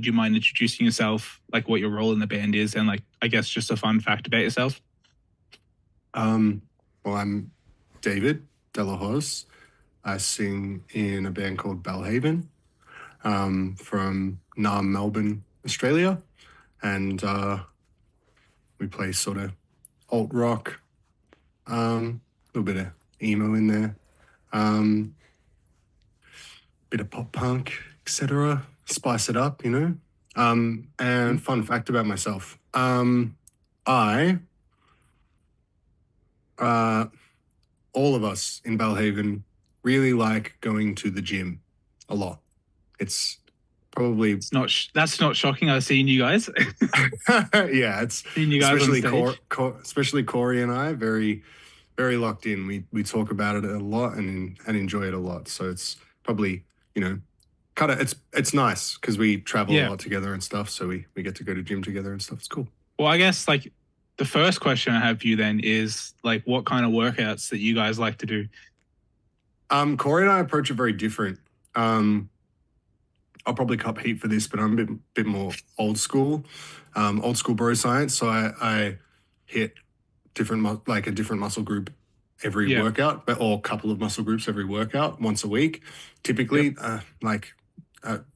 would you mind introducing yourself, like what your role in the band is, and like I guess just a fun fact about yourself? Well, I'm David De La Hoz. I sing in a band called Belle Haven, from Melbourne, Australia, and we play sort of alt rock, a little bit of emo in there, um, bit of pop punk, etc. Spice it up, you know. And fun fact about myself, I uh, all of us in Belhaven really like going to the gym a lot. It's probably It's not. That's not shocking. I've seen you guys. yeah, it's Seen you guys on stage. Especially Corey and I very very locked in. We talk about it a lot and enjoy it a lot. So it's probably, you know, kind of it's nice because we travel a Yeah. lot together and stuff. So we get to go to gym together and stuff. It's cool. Well, I guess like the first question I have for you then is like, what kind of workouts that you guys like to do? Corey and I approach it very different. I'll probably cop heat for this, but I'm a bit more old school bro science. So I hit like a different muscle group every Yeah. workout, but or a couple of muscle groups every workout once a week. Typically,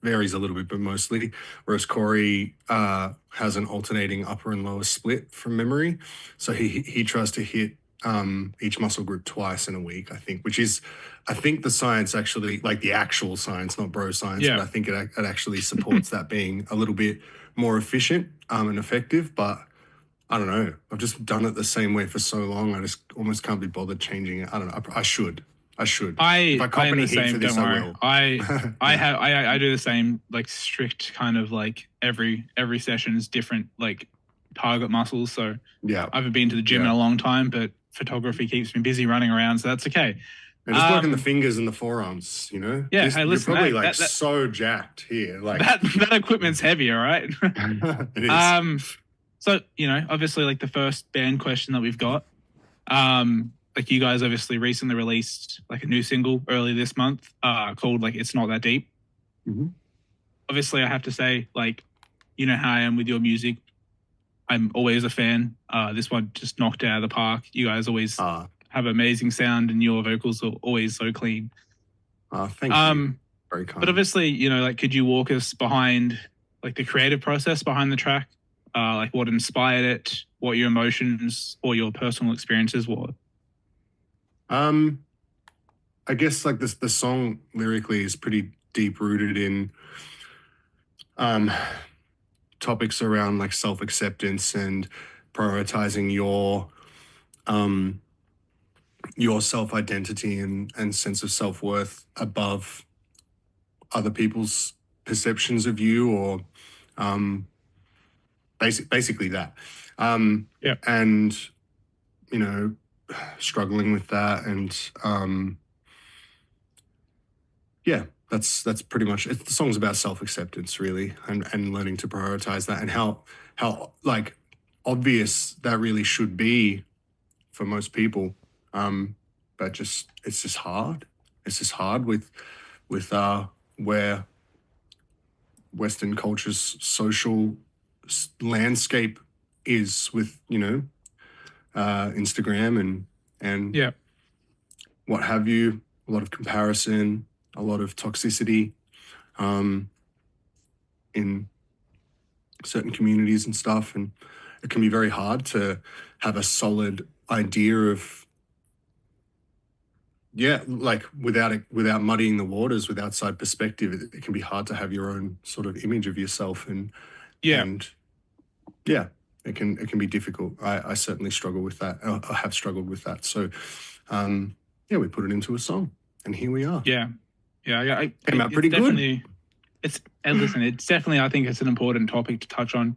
varies a little bit, but mostly. Whereas Corey has an alternating upper and lower split from memory, so he tries to hit each muscle group twice in a week, I think, which is, I think the science actually, like the actual science, not bro science, Yeah. but I think it actually supports that being a little bit more efficient and effective. But I don't know. I've just done it the same way for so long. I just almost can't be bothered changing it. I don't know. I should. If I cop I am any the heat for same. this, Don't I worry. will. I do the same. Like strict kind of like every session is different. Like target muscles. So Yeah. I haven't been to the gym in Yeah. a long time, but photography keeps me busy running around, so that's okay. And just working the fingers and the forearms, you know? Yeah, hey, You're listen, probably hey, like that so jacked here. Like that equipment's heavy, all right? it is. So, you know, obviously like the first band question that we've got, like you guys obviously recently released like a new single early this month, called like It's Not That Deep. Mhm. Obviously I have to say, like, you know how I am with your music. I'm always a fan. This one just knocked it out of the park. You guys always have amazing sound, and your vocals are always so clean. Thank you. Very kind. But obviously, you know, like, could you walk us behind like the creative process behind the track? Like what inspired it, what your emotions or your personal experiences were? I guess like the song lyrically is pretty deep rooted in topics around like self-acceptance and prioritizing your self-identity and sense of self-worth above other people's perceptions of you, or basically that. Yeah. And you know, struggling with that, and yeah, that's pretty much it. The song's about self-acceptance really, and learning to prioritize that, and how like obvious that really should be for most people. But just it's just hard. It's just hard with where Western culture's social landscape is, with, you know, Instagram and Yeah. what have you. A lot of comparison, a lot of toxicity in certain communities and stuff, and it can be very hard to have a solid idea of, yeah, like without muddying the waters, with outside perspective, it can be hard to have your own sort of image of yourself, and Yeah. and yeah, it can be difficult. I certainly struggle with that. I have struggled with that. So yeah, we put it into a song, and here we are. Yeah. Yeah. Came out pretty good. And listen, it's definitely, I think it's an important topic to touch on,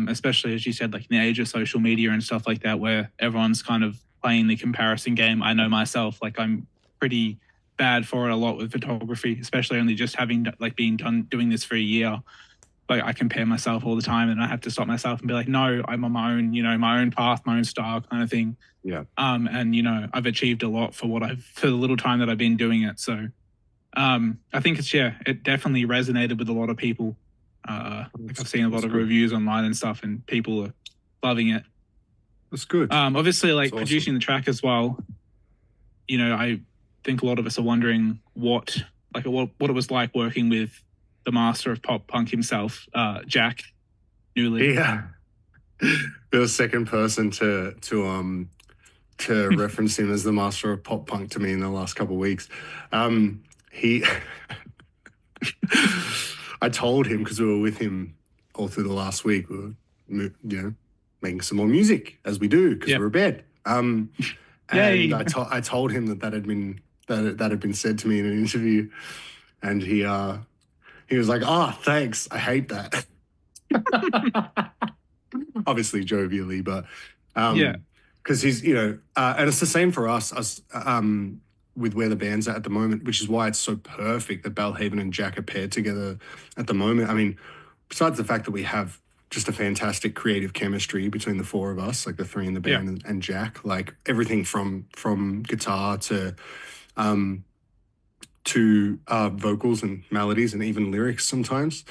especially as you said, like in the age of social media and stuff like that, where everyone's kind of playing the comparison game. I know myself, like I'm pretty bad for it a lot with photography, especially only just having like doing this for a year. Like I compare myself all the time, and I have to stop myself and be like, no, I'm on my own, you know, my own path, my own style kind of thing. Yeah. And you know, I've achieved a lot for the little time that I've been doing it. So I think it definitely resonated with a lot of people. Like I've seen a lot of reviews online and stuff, and people are loving it. That's good. Obviously, like That's producing the track as well. You know, I think a lot of us are wondering what it was like working with the master of pop punk himself, Jack Newley. Yeah. The second person to reference him as the master of pop punk to me in the last couple of weeks. He, I told him, because we were with him all through the last week, we were, making some more music as we do because we're a band. And I told him that had been said to me in an interview, and he was like, "Oh, thanks. I hate that." Obviously jovially, but because he's and it's the same for us with where the band's at the moment, which is why it's so perfect that Belle Haven and Jack are paired together at the moment. I mean, besides the fact that we have just a fantastic creative chemistry between the four of us, like the three in the band and Jack, like everything from guitar to vocals and melodies and even lyrics sometimes.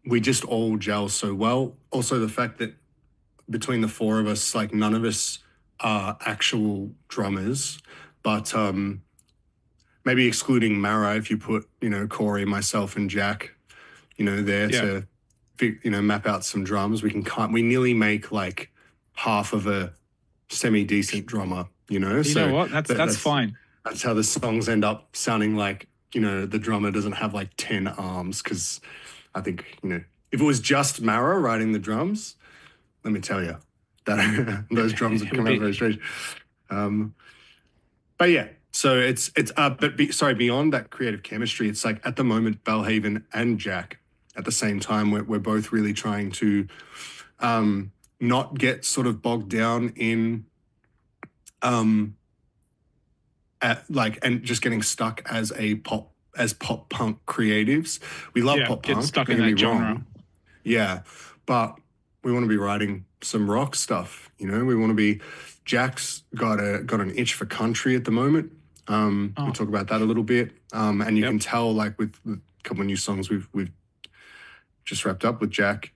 We just all gel so well. Also, the fact that between the four of us, like none of us are actual drummers, but maybe excluding Mara, if you put, Corey, myself, and Jack, there to, map out some drums, we nearly make like half of a semi-decent drummer, You know what? That's fine. That's how the songs end up sounding like, the drummer doesn't have like 10 arms, because I think, if it was just Mara writing the drums, let me tell you, that those drums would come out very strange. But yeah, so beyond that creative chemistry, it's like at the moment, Belle Haven and Jack at the same time, we're both really trying to not get sort of bogged down in and just getting stuck as pop punk creatives. We love pop punk. Get stuck in that genre. Yeah, but we want to be writing some rock stuff. We want to be. Jack's got an itch for country at the moment. We'll talk about that a little bit. And you can tell, like with a couple of new songs we've just wrapped up with Jack.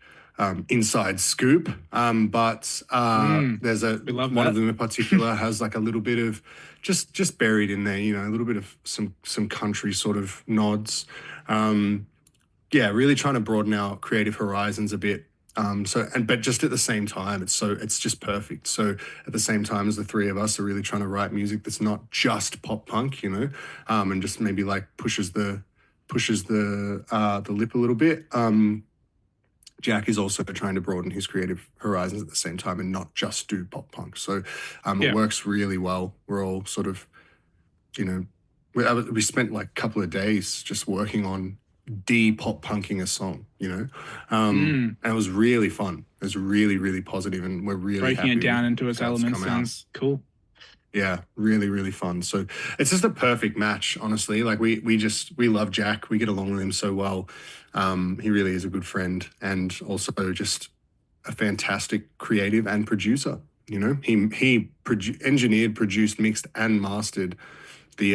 Inside scoop. But there's one of them in particular has like a little bit of just buried in there, a little bit of some country sort of nods. Really trying to broaden our creative horizons a bit. But just at the same time, it's just perfect. So at the same time as the three of us are really trying to write music that's not just pop punk, and just maybe like pushes the lip a little bit. Jack is also trying to broaden his creative horizons at the same time and not just do pop punk. So it works really well. We're all sort of, we spent like a couple of days just working on de-pop punking a song, and it was really fun. It was really, really positive, and we're really breaking it down into its elements sounds cool. Yeah, really, really fun. So it's just a perfect match, honestly. Like we love Jack. We get along with him so well. He really is a good friend, and also just a fantastic creative and producer. He engineered, produced, mixed, and mastered the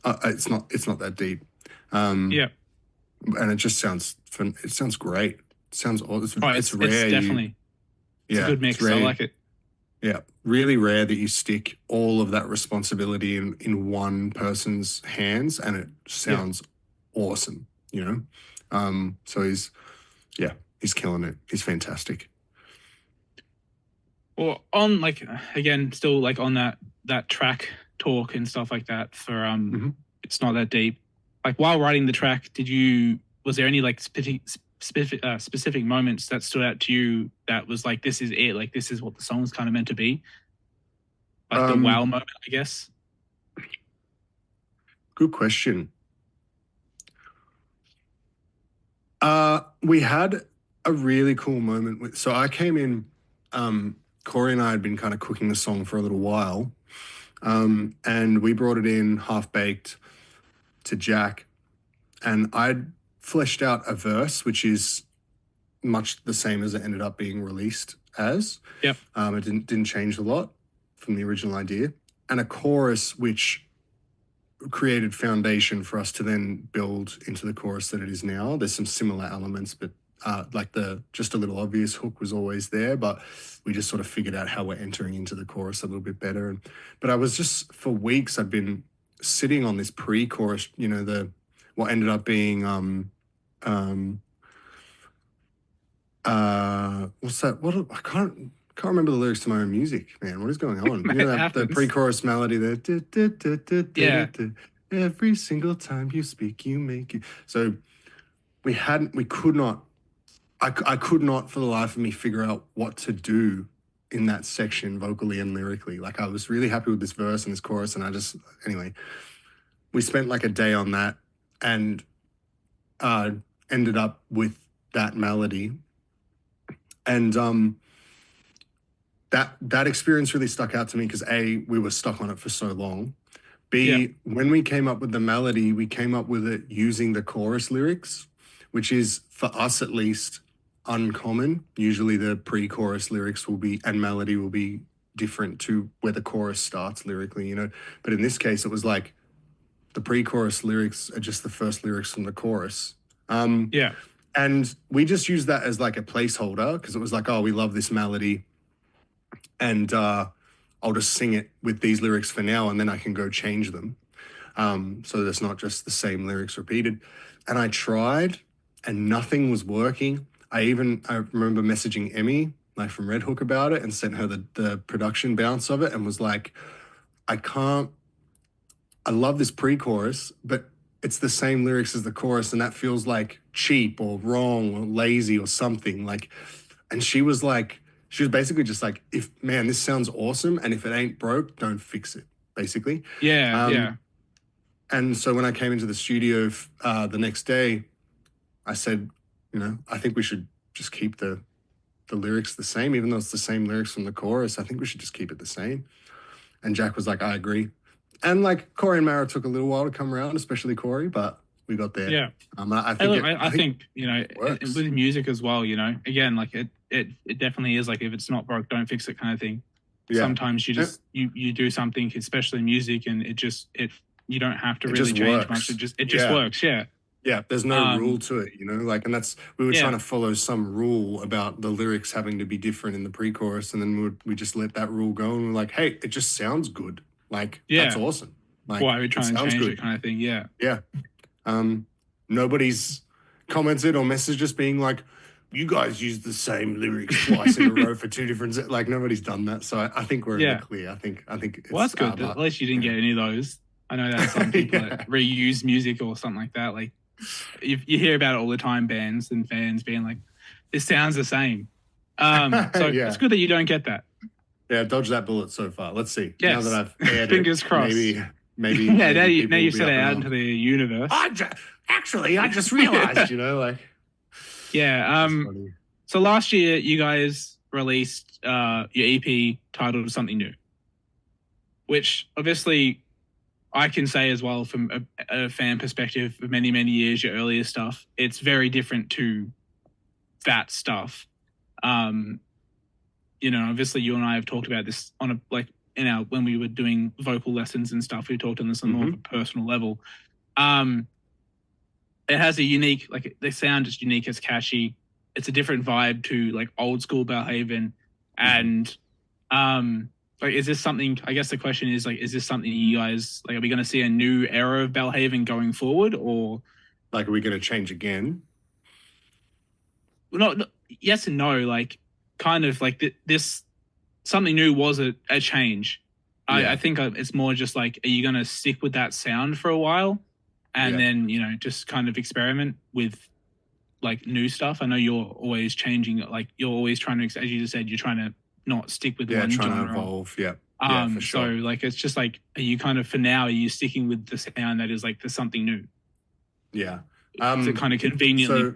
it's not that deep. And it just sounds fun. It sounds great. It sounds awesome. It's rare. It's definitely it's a good mix. I like it. Yeah, really rare that you stick all of that responsibility in one person's hands, and it sounds awesome. So he's killing it. He's fantastic. Well, on still on that track talk and stuff like that for It's Not That Deep. Like while writing the track, was there any like specific moments that stood out to you that was like, this is it, like this is what the song's kind of meant to be? Like the wow moment, I guess. Good question. We had a really cool moment so I came in, Corey and I had been kind of cooking the song for a little while. And we brought it in half-baked to Jack, and I'd fleshed out a verse, which is much the same as it ended up being released as. Yep. It didn't change a lot from the original idea. And a chorus, which created foundation for us to then build into the chorus that it is now. There's some similar elements, but like the just a little obvious hook was always there, but we just sort of figured out how we're entering into the chorus a little bit better. But I was just, for weeks, I've been sitting on this pre-chorus, you know, what ended up being what's that? I can't remember the lyrics to my own music, man. What is going on? You know, the pre-chorus melody there. Yeah. Every single time you speak, you make it. So we could not, I could not for the life of me figure out what to do in that section vocally and lyrically. Like, I was really happy with this verse and this chorus, and anyway, we spent like a day on that and ended up with that melody. And that experience really stuck out to me because A, we were stuck on it for so long. B, when we came up with the melody, we came up with it using the chorus lyrics, which is, for us at least, uncommon. Usually the pre-chorus lyrics and melody will be different to where the chorus starts lyrically, you know. But in this case, it was like the pre-chorus lyrics are just the first lyrics from the chorus. And we just used that as like a placeholder because it was like, oh, we love this melody, and I'll just sing it with these lyrics for now, and then I can go change them. So there's not just the same lyrics repeated. And I tried, and nothing was working. I remember messaging Emmy, like from Red Hook, about it, and sent her the production bounce of it, and was like, I love this pre-chorus, but it's the same lyrics as the chorus, and that feels like cheap or wrong or lazy or something. Like, and she was basically just like, this sounds awesome, and if it ain't broke, don't fix it, basically. Yeah. And so when I came into the studio the next day, I said, you know, I think we should just keep the lyrics the same, even though it's the same lyrics from the chorus. I think we should just keep it the same. And Jack was like, I agree. And like Corey and Mara took a little while to come around, especially Corey, but we got there. Yeah. I think you know, with music as well, you know, again, like it definitely is like, if it's not broke, don't fix it kind of thing. Yeah. Sometimes you just you do something, especially music, and you don't have to really change much. It just works. Yeah. Yeah, there's no rule to it, you know, like, and we were trying to follow some rule about the lyrics having to be different in the pre-chorus, and then we just let that rule go, and we're like, hey, it just sounds good. Like, that's awesome. Like, why are we trying to change it kind of thing? Yeah. Yeah. Nobody's commented or messaged us being like, you guys used the same lyrics twice in a row for two different, like, nobody's done that. So I think we're in the clear. I think it's, well, that's good. At least you didn't get any of those. I know that some people that reuse music or something like that. Like, you hear about it all the time, bands and fans being like, this sounds the same. So it's good that you don't get that. Yeah, dodge that bullet so far. Let's see. Yes. Now that I've aired fingers crossed. Maybe. Yeah, now you set it out into the universe. I just realized, you know, like. Yeah. So last year you guys released your EP titled Something New, which obviously I can say as well from a fan perspective of many, many years, your earlier stuff, it's very different to that stuff. You know, obviously you and I have talked about this on when we were doing vocal lessons and stuff, we talked on this on more of a personal level. It has a unique, like, the sound is unique, it's catchy. It's a different vibe to like old school Belle Haven. And like, is this something, I guess the question is like, is this something you guys, like, are we going to see a new era of Belle Haven going forward, or like, are we going to change again? No, yes and no. Like, kind of like this Something New was a change. I think it's more just like, are you going to stick with that sound for a while and then, you know, just kind of experiment with like new stuff? I know you're always changing, like, you're always trying to, as you just said, you're trying to not stick with one genre. Trying to evolve. Yeah. For sure. So like, it's just like, are you kind of, for now, are you sticking with the sound that is like the something new? Yeah. Is it kind of conveniently?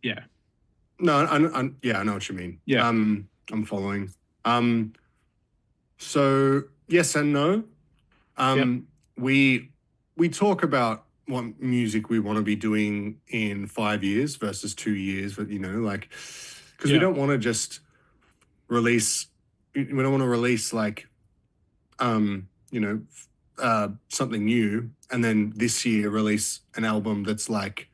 Yeah. No, I know what you mean. Yeah. I'm following. So yes and no. We talk about what music we want to be doing in 5 years versus 2 years, but, you know, like, because we don't want to just release, we don't want to release like, you know, something new, and then this year release an album that's like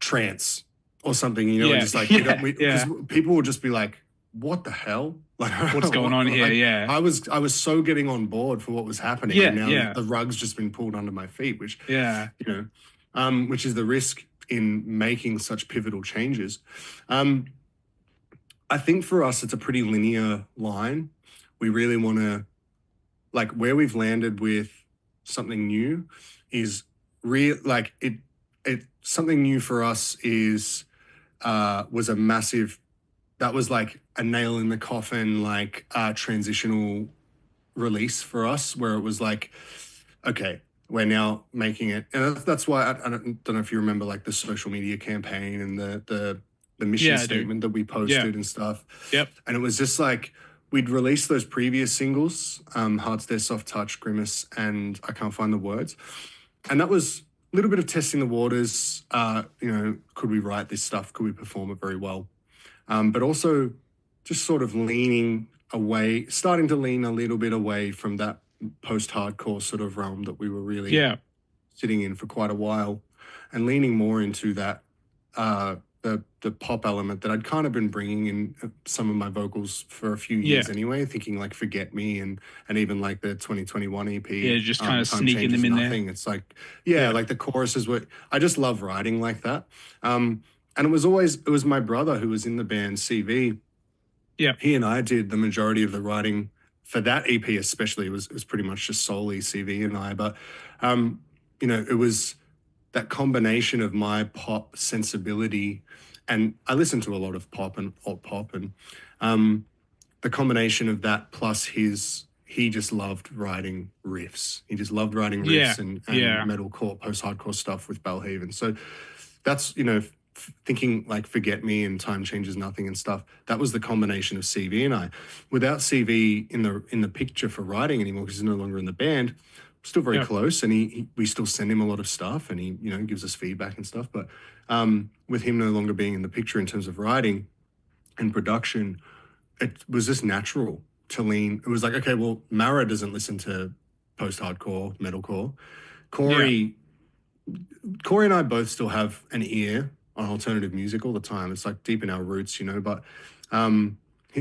trance or something, you know, and Yeah, just like yeah, because yeah. people will just be like, "What the hell?" Like, What's going on here? like Yeah, I was so getting on board for what was happening, and yeah, now yeah, the rug's just been pulled under my feet, which yeah, you know, which is the risk in making such pivotal changes. Um, I think for us, it's a pretty linear line. We really want to like where we've landed with something new is real like it something new for us is was a massive that was like a nail in the coffin like transitional release for us where it was like okay, we're now making it, and that's why I don't know if you remember like the social media campaign and the mission yeah, I do. statement that we Yeah, posted and stuff, yep, and it was just like we'd released those previous singles, Hard Stare, Soft Touch, Grimace, and I Can't Find the Words, and that was a little bit of testing the waters. You know, could we write this stuff? Could we perform it very well? But also just sort of leaning away, starting to lean a little bit away from that post-hardcore sort of realm that we were really yeah, sitting in for quite a while, and leaning more into that the pop element that I'd kind of been bringing in some of my vocals for a few yeah, years anyway, thinking like Forget Me and even like the 2021 yeah. EP, Just kind of Time sneaking them Changes in there. Nothing. It's like, yeah, Yeah, like the choruses were, I just love writing like that. And it was my brother who was in the band CV. yeah, He and I did the majority of the writing for that EP, especially. It was pretty much just solely CV and I. But um, you know, it was that combination of my pop sensibility, and I listen to a lot of pop and alt pop, and um, the combination of that plus he just loved writing riffs. He just loved writing yeah, riffs and yeah, metalcore, post-hardcore stuff with Belle Haven. So that's, you know, thinking like Forget Me and Time Changes Nothing and stuff. That was the combination of CV and I. Without CV in the picture for writing anymore because he's no longer in the band, still very yeah, close, and we still send him a lot of stuff, and he, you know, gives us feedback and stuff. But with him no longer being in the picture in terms of writing and production, it was just natural to lean. It was like, okay, well, Mara doesn't listen to post-hardcore, metalcore. yeah, Corey, Corey and I both still have an ear on alternative music all the time. It's like deep in our roots, you know. But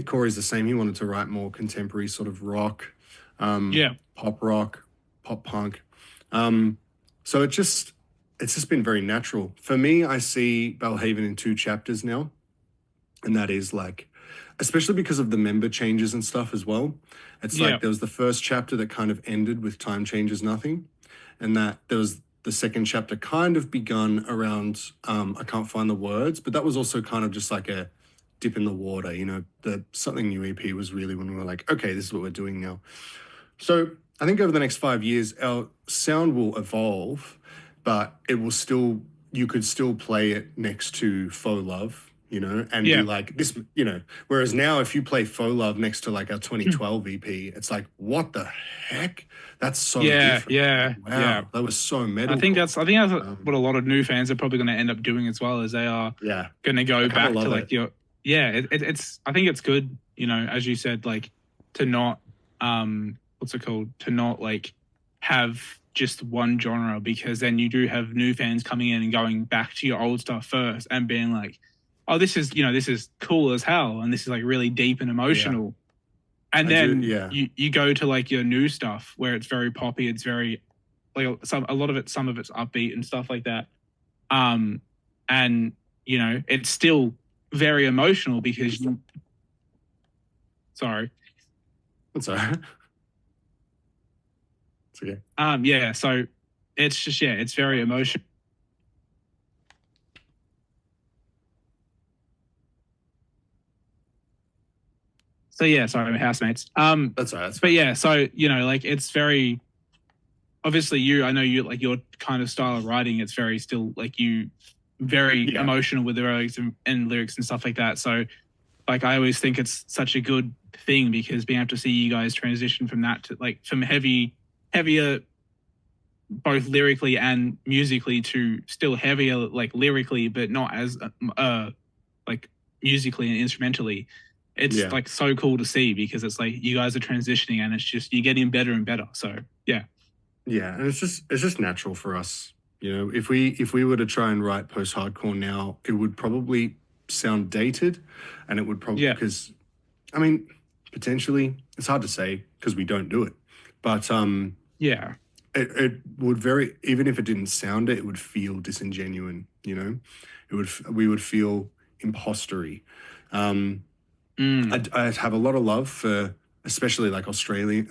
Corey's the same. He wanted to write more contemporary sort of yeah, rock, pop punk. Um, so it's just been very natural for me. I see Belle Haven in two chapters now, and that is like, especially because of the member changes and stuff as well. It's yeah, like there was the first chapter that kind of ended with Time Changes Nothing, and that there was the second chapter kind of begun around I Can't Find the Words, but that was also kind of just like a dip in the water, you know. The Something New EP was really when we were like, okay, this is what we're doing now. So I think over the next 5 years, our sound will evolve, but it will still, you could still play it next to Faux Love, you know, and be yeah. like this, you know. Whereas now, if you play Faux Love next to like our 2012 EP, it's like, what the heck? That's so Yeah, different. Like, yeah, yeah. wow, that was so metalcore. I think that's what Um, a lot of new fans are probably going to end up doing as well, is they are yeah, going to I go kind of back to love like it. your yeah. It's I think it's good, you know, as you said, like to not what's it called, to not like have just one genre, because then you do have new fans coming in and going back to your old stuff first and being like, oh, this is, you know, this is cool as hell and this is like really deep and Yeah, emotional, and I do. then Yeah, you go to like your new stuff where it's very poppy, it's very like a lot of it, some of it's upbeat and stuff like that. Um, and you know, it's still very emotional because sorry. that's all right. It's okay. Yeah, so it's just, yeah, it's very emotional. So yeah, sorry, housemates. That's all right. That's But fine. yeah, so you know, like it's very obviously you. I know you like your kind of style of writing. It's very still like you, very Yeah, emotional with the lyrics and stuff like that. So like I always think it's such a good thing because being able to see you guys transition from that to like from heavier both lyrically and musically to still heavier like lyrically but not as like musically and instrumentally, it's Yeah. like so cool to see because it's like you guys are transitioning and it's just you're getting better and better. So yeah, Yeah, and it's just natural for us. You know, if we were to try and write post-hardcore now, it would probably sound dated, and it would probably yeah, because I mean, potentially it's hard to say because we don't do it, but yeah, it would very even if it didn't sound it, it would feel disingenuine. You know, we would feel impostery. Um, mm, I have a lot of love for especially like Australian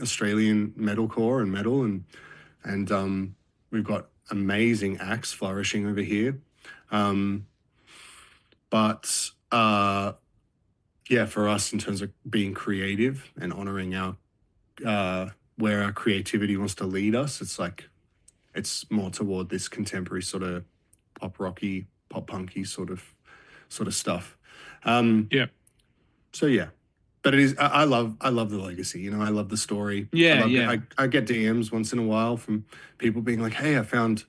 metalcore and metal and we've got amazing acts flourishing over here. Um, but yeah, for us in terms of being creative and honoring our where our creativity wants to lead us, it's like it's more toward this contemporary sort of pop rocky, pop punky sort of stuff. Um, yeah, so yeah, but it is. I love the legacy. You know, I love the story. I yeah, love. yeah, I get DMs once in a while from people being like, "Hey, I found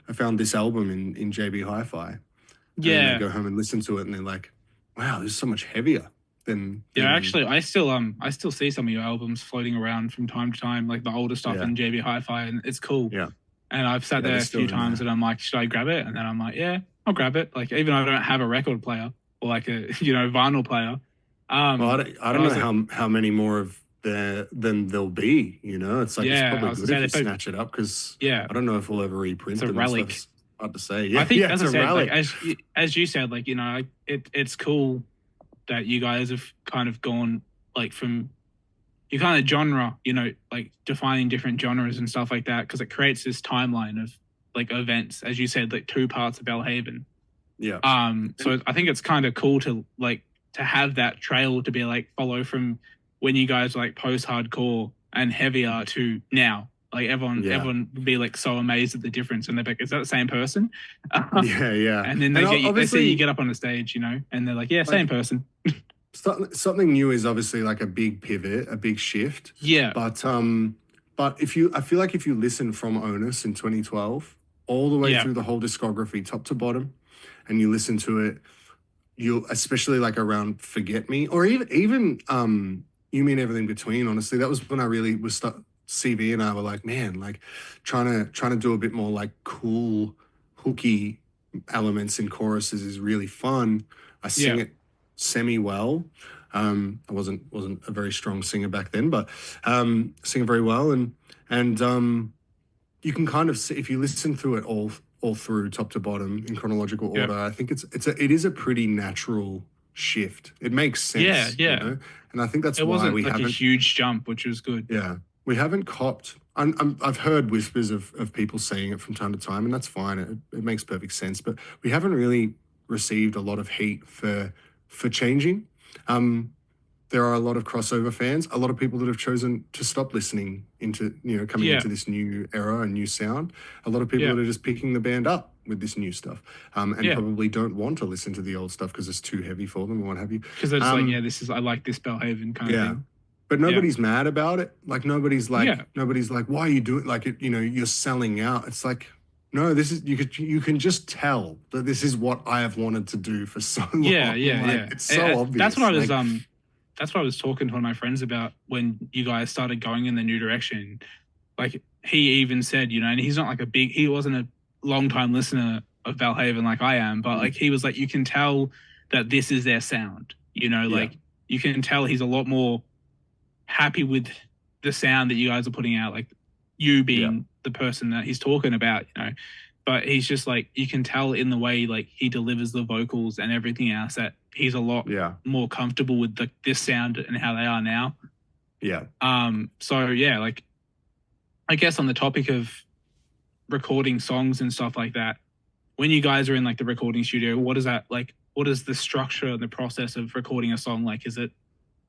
this album in JB Hi-Fi," and then they yeah. go home and listen to it, and they're like, "Wow, this is so much heavier Yeah, than actually, I still see some of your albums floating around from time to time, like the older stuff yeah, in JB Hi-Fi, and it's cool. yeah, And I've sat yeah." there They're a few still in times, there. and I'm like, should I grab it? And then I'm like, yeah, I'll grab it. Like even though I don't have a record player or like a vinyl player. Well, I But don't I know was like, how many more of there than there'll be. You know, it's like it's yeah, I probably was good gonna if say, you but snatch it up because yeah, I don't know if we'll ever it's reprint a them and stuff. relic. It's hard to say. I Yeah, think, yeah, as it's I a said, like relic. as you said, like like, it's cool that you guys have kind of gone like from you kind of genre, like defining different genres and stuff like that, because it creates this timeline of like events, as you said, like two parts of Belle Haven. Yeah, and So I think it's kind of cool to like to have that trail to be like follow from when you guys were, like post hardcore and heavier to now. Like yeah, everyone would be like so amazed at the difference, and they're like, "Is that the same person?" yeah, yeah. And then And they see you obviously, get up on the stage, and they're like, "Yeah, same like person." something new is obviously like a big pivot, a big shift. Yeah, But I feel like if you listen from Onus in 2012 all the way yeah, through the whole discography, top to bottom, and you listen to it, you'll especially like around Forget Me, or even You Mean Everything Between. Honestly, that was when I really was stuck. CV and I were like, man, like trying to do a bit more like cool, hooky elements in choruses is really fun. I sing yeah, it semi well. I wasn't a very strong singer back then, but sing it very well, and you can kind of see if you listen through it all through top to bottom in chronological yeah, order. I think it is a pretty natural shift. It makes yeah, sense, you yeah. know, and I think that's It why wasn't we like a haven't. huge jump, which was good. Yeah, we haven't copped. I've heard whispers of people saying it from time to time, and that's fine. It makes perfect sense, but we haven't really received a lot of heat for changing. Um, there are a lot of crossover fans, a lot of people that have chosen to stop listening into, coming Yeah, into this new era and new sound. A lot of people yeah, that are just picking the band up with this new stuff, and yeah. probably don't want to listen to the old stuff because it's too heavy for them or what have you. Because they're just like, yeah, Um, I like this Belle Haven kind of yeah, thing. but Yeah, nobody's mad about it. Like yeah, nobody's like, why are you doing like it? You're selling out. It's like, no, this is you can just tell that this is what I have wanted to do for so yeah, long. yeah, Like yeah. it's so That's what obvious. I was Like that's what I was talking to one of my friends about when you guys started going in the new direction. Like he even said, and he's not like he wasn't a long time listener of Belle Haven like I am, but like he was like, you can tell that this is their sound. yeah, Like you can tell he's a lot more happy with the sound that you guys are putting out, like you yeah, being the person that he's talking about. But he's just like you can tell in the way like he delivers the vocals and everything else that he's a lot yeah, more comfortable with this sound and how they are now. yeah. So yeah, like I guess on the topic of recording songs and stuff like that, when you guys are in like the recording studio, what is that like? What is the structure and the process of recording a song like? Is it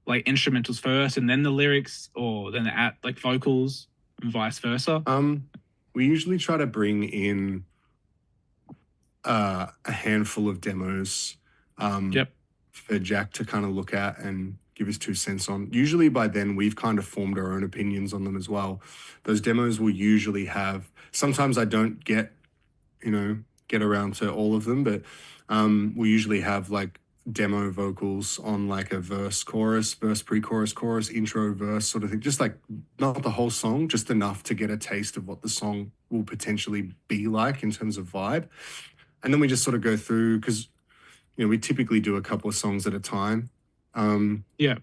like instrumentals first and then the lyrics, or then at like vocals and vice versa? Um, we usually try to bring in a handful of demos um, Yep. for Jack to kind of look at and give his 2 cents on. Usually by then we've kind of formed our own opinions on them as well. Those demos will usually have. Sometimes I don't get around to all of them, but we usually have like demo vocals on like a verse, chorus, verse, pre-chorus, chorus, intro, verse sort of thing. Just like not the whole song, just enough to get a taste of what the song will potentially be like in terms of vibe. And then we just sort of go through because we typically do a couple of songs at a time. Yeah.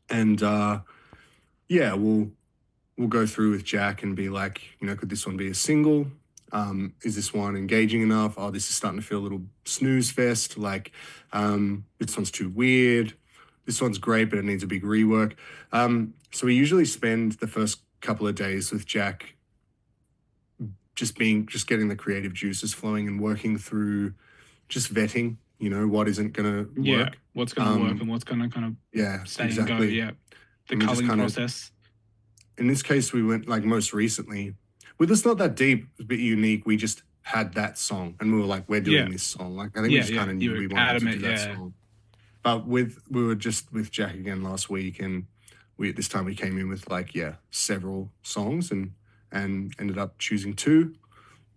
And yeah, we'll go through with Jack and be like, could this one be a single? Is this one engaging enough? Oh, this is starting to feel a little snooze fest. Like, this one's too weird. This one's great, but it needs a big rework. So we usually spend the first couple of days with Jack just getting the creative juices flowing and working through just vetting, what isn't going to work. What's going to work and what's going to kind of stay and go. Yeah. The culling process. In this case, we went like most recently with It's Not That Deep, a bit unique. We just had that song and we were like, we're doing this song. Like, I think we just kind of knew we wanted to do that song. But we were just with Jack again last week, and this time we came in with like, several songs and ended up choosing 2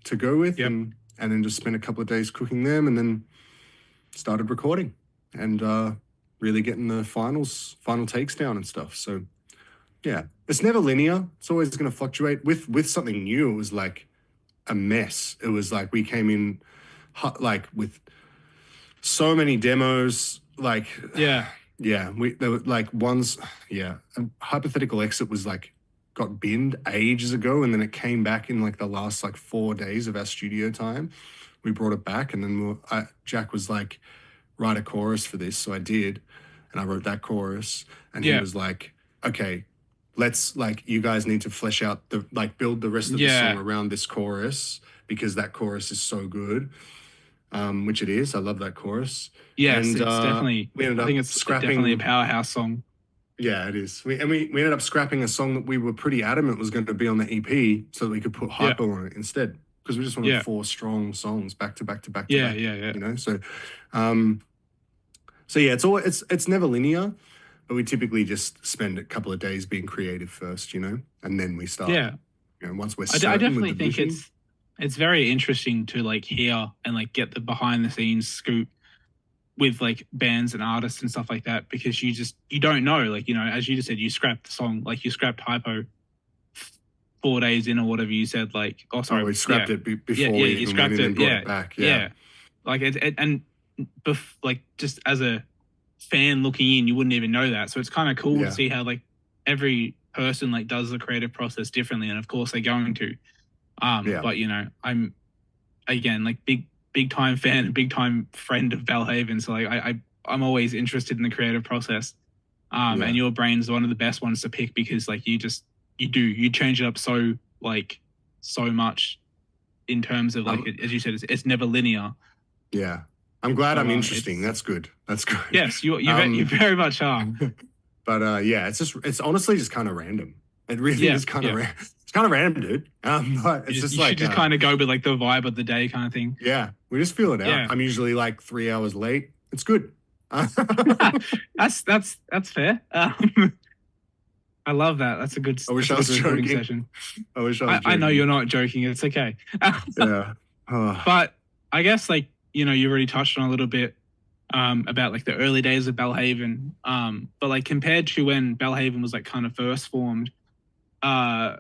to go with and then just spent a couple of days cooking them and then started recording and really getting the final takes down and stuff. So yeah, it's never linear. It's always going to fluctuate. With something new, it was like a mess. It was like we came in like with so many demos. Like there were like ones. Yeah, a Hypothetical Exit was like got binned ages ago, and then it came back in like the last like 4 days of our studio time. We brought it back, and then Jack was like, write a chorus for this, so I did, and I wrote that chorus, and he was like, okay, let's like, you guys need to flesh out build the rest of the song around this chorus because that chorus is so good, which it is. I love that chorus. Yes, and, it's definitely. I think it's definitely a powerhouse song. Yeah, it is. We ended up scrapping a song that we were pretty adamant was going to be on the EP so that we could put hypo on it instead, because we just wanted 4 strong songs back to back to back to back. Yeah. So yeah, it's never linear. But we typically just spend a couple of days being creative first, and then we start. Yeah. Once we're certain I definitely with the think vision, it's very interesting to like hear and like get the behind the scenes scoop with like bands and artists and stuff like that, because you don't know, like, as you just said, you scrapped the song, like you scrapped Hypo 4 days in or whatever you said, like, we scrapped it before we you scrapped it, brought it back. Yeah. Like like just as a fan looking in, you wouldn't even know that. So it's kind of cool to see how like every person like does the creative process differently, and of course they're going to. But I'm again like big time fan and big time friend of Belle Haven, so like I'm always interested in the creative process. And your brain's one of the best ones to pick, because like you change it up so much in terms of like, as you said, it's never linear. Yeah. I'm glad I'm interesting. That's good. That's good. Yes, you very much are. But it's honestly just kind of random. It really is kind of random. It's kind of random, dude. But it's just like, you should just kind of go with like the vibe of the day kind of thing. Yeah, we just feel it out. Yeah. I'm usually like 3 hours late. It's good. That's fair. I love that. That's a good. I wish I was joking. Session. I wish I was joking. I know you're not joking. It's okay. Yeah. But I guess like, you already touched on a little bit about like the early days of Belle Haven. But like compared to when Belle Haven was like kind of first formed, I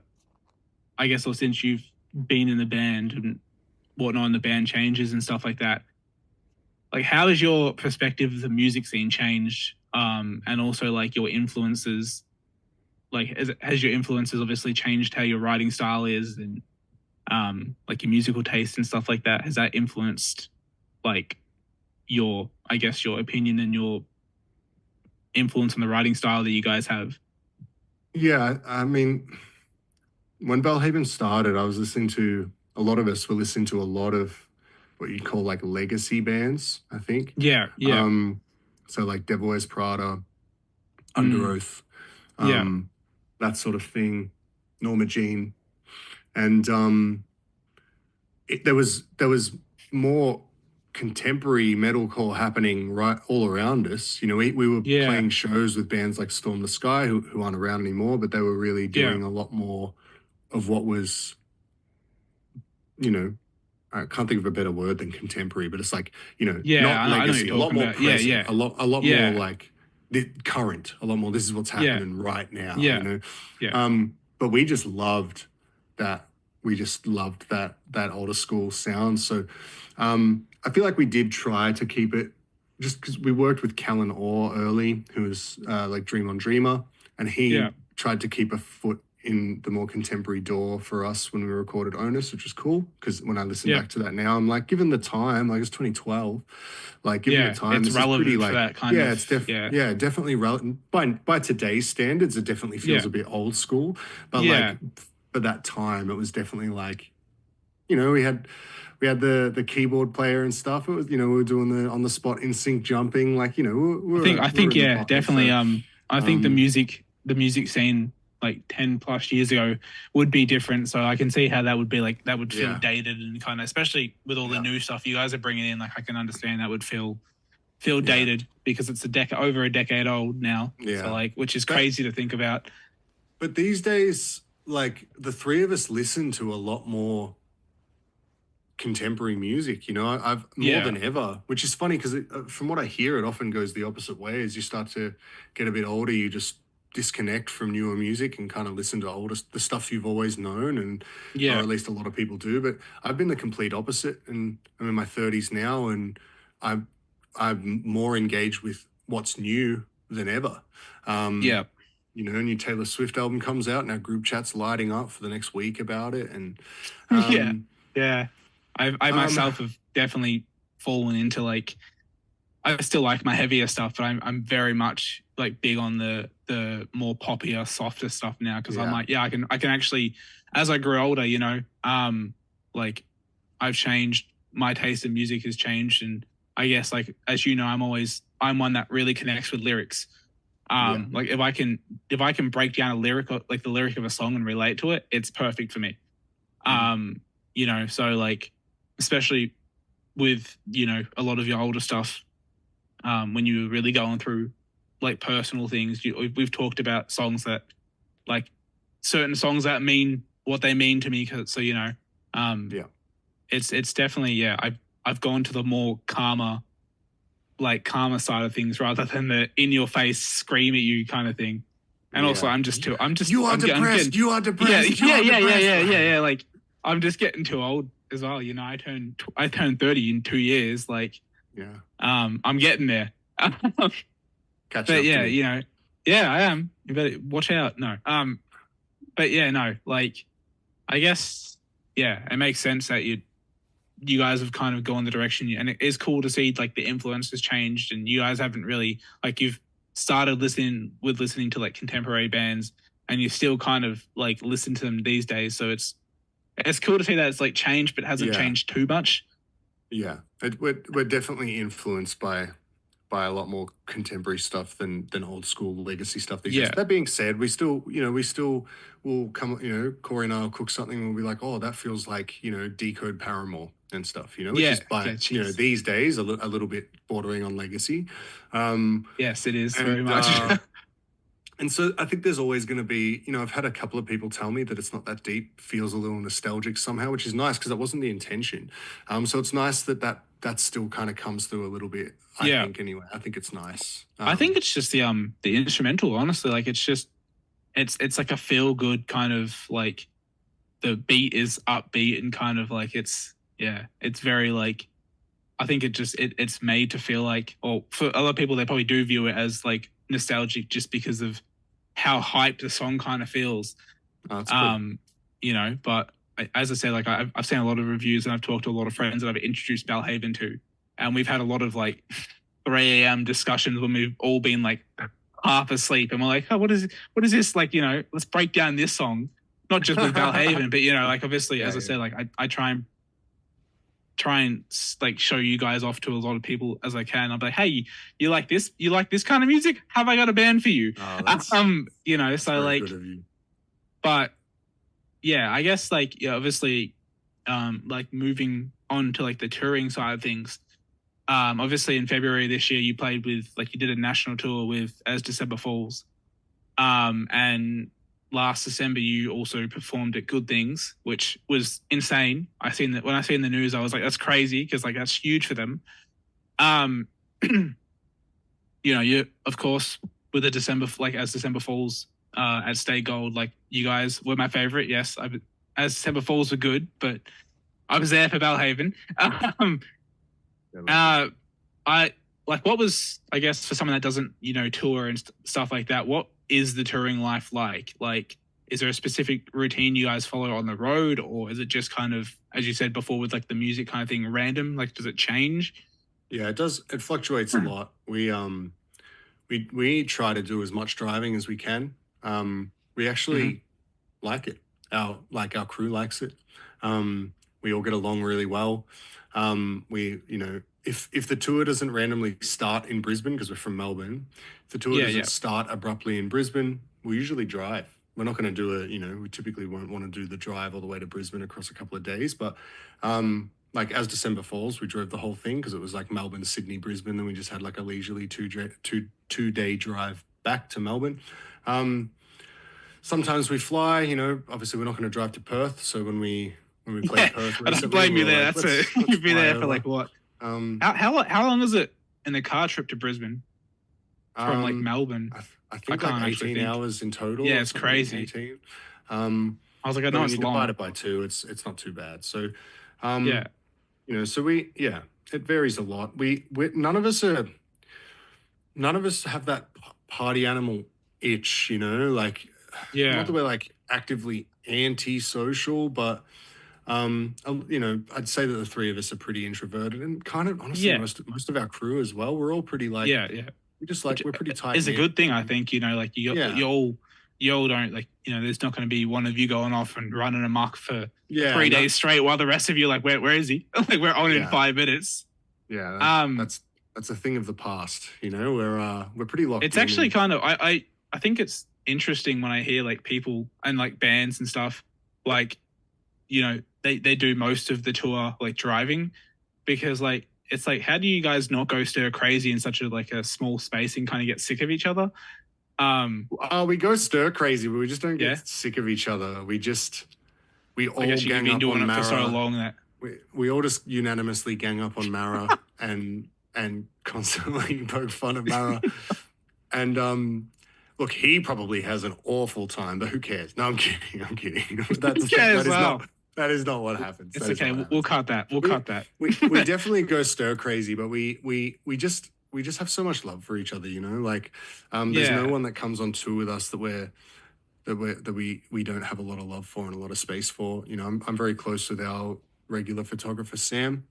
guess, or since you've been in the band and whatnot, and the band changes and stuff like that, like how has your perspective of the music scene changed? And also like your influences, like has your influences obviously changed how your writing style is, and like your musical taste and stuff like that? Has that influenced like your opinion and your influence on the writing style that you guys have? Yeah, I mean, when Belle Haven started, a lot of us were listening to a lot of what you'd call like legacy bands, I think. Yeah. So like Devil Wears Prada, Under Oath, that sort of thing, Norma Jean. And there was more contemporary metalcore happening right all around us. We were playing shows with bands like Storm the Sky, who aren't around anymore, but they were really doing a lot more of what was, I can't think of a better word than contemporary, but it's like, Yeah, not I know what legacy, you're a lot talking more about. Yeah, present, yeah, a lot more yeah, like the current, a lot more. This is what's yeah, happening right now, yeah, yeah, But we just loved that. We just loved that older school sound. So I feel like we did try to keep it just because we worked with Callan Orr early, who was like Dream on Dreamer, and yeah, he tried to keep a foot in the more contemporary door for us when we recorded Onus, which was cool because when I listen yeah, back to that now, I'm like, given the time, like it's 2012, like given the yeah. time, It's this is pretty relevant for like, that kind of. Yeah, yeah, definitely relevant by today's standards. It definitely feels yeah, a bit old school, but like yeah. for that time, it was definitely like, we had the keyboard player and stuff. It was, we were doing the on the spot in sync jumping, like, I we were think, in the yeah, pocket. definitely. So I think um, the music scene like 10 plus years ago would be different. So I can see how that would be like, that would feel yeah, dated and kind of, especially with all the yeah, new stuff you guys are bringing in. Like I can understand that would feel yeah, dated because it's over a decade old now. So yeah. like, which is That, crazy to think about. but these days, like the three of us listen to a lot more contemporary music. I've more Yeah. than ever, which is funny because from what I hear, it often goes the opposite way. As you start to get a bit older, you just disconnect from newer music and kind of listen to the stuff you've always known, and or Yeah. at least a lot of people do. But I've been the complete opposite, and I'm in my 30s now, and I'm I'm more engaged with what's new than ever. Um, Yeah. new Taylor Swift album comes out, and our group chat's lighting up for the next week about it, and Yeah. um, Yeah. I um, myself have definitely fallen into like, I still like my heavier stuff, but I'm very much like big on the more poppier, softer stuff now because I'm yeah. like, yeah, I can actually, as I grew older, like I've changed, my taste in music has changed, and I guess like as you know, I'm one that really connects with lyrics. Yeah. Like if I can break down a lyric, like the lyric of a song and relate to it, it's perfect for me. Mm. Um, so like especially with a lot of your older stuff, when you were really going through like personal things. We've talked about songs that like certain songs that mean what they mean to me. So um, Yeah. it's definitely, yeah. I've gone to the more calmer side of things rather than the in your face scream at you kind of thing. And also, Yeah. You are I'm depressed. getting, You are yeah, depressed. You yeah, are yeah, yeah, depressed. yeah, yeah, yeah. Like I'm just getting too old as well. I turned 30 in 2 years. Like Yeah. I'm getting there. Catching But up to yeah, me. yeah, I am. You better watch out. No. But yeah, no, like I guess, yeah, it makes sense that you guys have kind of gone the direction, and it is cool to see like the influence has changed, and you guys haven't really like you've started listening to like contemporary bands, and you still kind of like listen to them these days. So it's cool to see that it's like changed, but hasn't Yeah. changed too much. Yeah. We're definitely influenced by a lot more contemporary stuff than old school legacy stuff these days. Yeah, That being said, we still will come, Corey and I'll cook something and we'll be like, oh, that feels like, Decode Paramore and stuff, which yeah, is by, yeah. Jeez. these days a little bit bordering on legacy. Um, Yes, it is very and much. And so I think there's always going to be, I've had a couple of people tell me that it's not that deep, feels a little nostalgic somehow, which is nice because that wasn't the intention. So it's nice that still kind of comes through a little bit. I Yeah, think anyway. I think it's nice. I think it's just the instrumental. Honestly, like it's just it's like a feel good kind of like the beat is upbeat and kind of like it's very like I think it's made to feel like, or for other people they probably do view it as like nostalgic just because of how hyped the song kind of feels. That's cool. Um, but as I said, like I've seen a lot of reviews and I've talked to a lot of friends that I've introduced Belle Haven to, and we've had a lot of like 3 a.m. discussions when we've all been like half asleep and we're like, oh, what is this? Like, let's break down this song, not just with Belle Haven, but like obviously, Yeah, as I yeah. said, like I try and like show you guys off to a lot of people as I can. I'll be like, hey, you like this? You like this kind of music? Have I got a band for you? Oh, that's So very good like, of you. but yeah, I guess like, yeah, obviously, like moving on to like the touring side of things. Obviously in February this year, you played with like you did a national tour with As December Falls. And last December you also performed at Good Things, which was insane. I seen that when I seen the news, I was like, that's crazy because like that's huge for them. Um, you of course with the December like as December falls at Stay Gold, like you guys were my favorite. Yes, as December falls were good, but I was there for Belle Haven. I like what was I guess for someone that doesn't tour and stuff like that. What is the touring life like? Like, is there a specific routine you guys follow on the road, or is it just kind of as you said before with like the music kind of thing random? Like, does it change? Yeah, it does. It fluctuates a lot. We try to do as much driving as we can. We actually like it. Our crew likes it. We all get along really well. If the tour doesn't randomly start in Brisbane, because we're from Melbourne, if the tour doesn't start abruptly in Brisbane, we usually drive. We're not going to do we typically won't want to do the drive all the way to Brisbane across a couple of days. But like as December falls, we drove the whole thing because it was like Melbourne, Sydney, Brisbane. Then we just had like a leisurely two-day drive back to Melbourne. Sometimes we fly, obviously we're not going to drive to Perth. So when we played Perth recently, I don't blame you there. Like, That's it. You've been there for like what? How long is it in the car trip to Brisbane from like Melbourne? I think like 18 hours in total. Yeah, it's crazy. 18. I was like, I know it's long. Divide it by 2, it's not too bad. So, so it varies a lot. We none of us have that party animal itch, like, not that we're like actively anti-social, but I'd say that the three of us are pretty introverted and kind of honestly most of our crew as well. We're all pretty like we just like we're pretty tight. It's a good thing, I think. Like you all don't like there's not going to be one of you going off and running amok for 3 days straight while the rest of you like where is he? Like we're on in 5 minutes. Yeah, that's a thing of the past. We're pretty locked. It's actually kind of I think it's interesting when I hear like people and like bands and stuff like they do most of the tour like driving because like it's like how do you guys not go stir crazy in such a small space and kind of get sick of each other? We go stir crazy, but we just don't get sick of each other. We all gang up on Mara. For so long that we all just unanimously gang up on Mara and constantly poke fun at Mara. And look, he probably has an awful time, but who cares? No, I'm kidding. That is not what happens. It's okay. We'll cut that. Cut that. We definitely go stir crazy, but we just have so much love for each other, Like, there's no one that comes on tour with us that we don't have a lot of love for and a lot of space for. I'm very close with our regular photographer Sam,